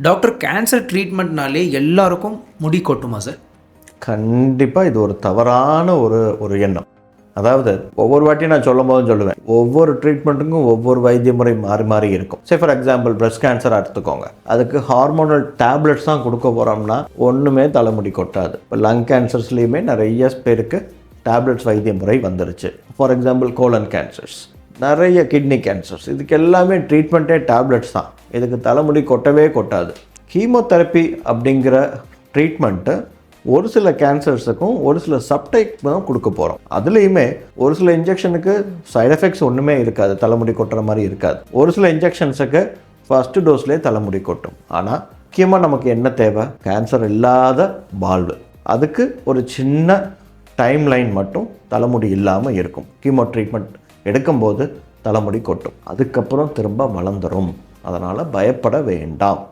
Doctor, cancer ட்ரீட்மெண்ட்னாலே எல்லாருக்கும் முடி கொட்டுமா sir? கண்டிப்பாக இது ஒரு தவறான ஒரு எண்ணம். அதாவது ஒவ்வொரு வாட்டியும் நான் சொல்லுவேன், ஒவ்வொரு ட்ரீட்மெண்ட்டுக்கும் ஒவ்வொரு வைத்திய முறை மாறி மாறி இருக்கும். ஃபார் எக்ஸாம்பிள் பிரஸ்ட் கேன்சர் எடுத்துக்கோங்க, அதுக்கு ஹார்மோனல் டேப்லெட்ஸ் தான் கொடுக்க போகிறோம்னா ஒன்றுமே தலைமுடி கொட்டாது. இப்போ லங் கேன்சர்ஸ்லேயுமே நிறைய பேருக்கு டேப்லெட்ஸ் வைத்திய முறை வந்துருச்சு. ஃபார் எக்ஸாம்பிள் கோலன் கேன்சர்ஸ், நிறைய கிட்னி கேன்சர்ஸ், இதுக்கு எல்லாமே ட்ரீட்மெண்ட்டே டேப்லெட்ஸ் தான். இதுக்கு தலைமுடி கொட்டவே கொட்டாது. கீமோதெரப்பி அப்படிங்கிற ட்ரீட்மெண்ட்டு ஒரு சில கேன்சர்ஸுக்கும் ஒரு சில சப்டைப் தான் கொடுக்க போகிறோம். அதுலேயுமே ஒரு சில இன்ஜெக்ஷனுக்கு சைட் எஃபெக்ட்ஸ் ஒன்றுமே இருக்காது, தலைமுடி கொட்டுற மாதிரி இருக்காது. ஒரு சில இன்ஜெக்ஷன்ஸுக்கு ஃபஸ்ட்டு டோஸ்லேயே தலைமுடி கொட்டும். ஆனால் முக்கியமாக நமக்கு என்ன தேவை? கேன்சர் இல்லாத வாழ்வு. அதுக்கு ஒரு சின்ன டைம் லைன் மட்டும் தலைமுடி இல்லாமல் இருக்கும். கீமோ ட்ரீட்மெண்ட் எடுக்கும்போது தலைமுடி கொட்டும், அதுக்கப்புறம் திரும்ப வளர்ந்துடும். அதனால் பயப்பட வேண்டாம்.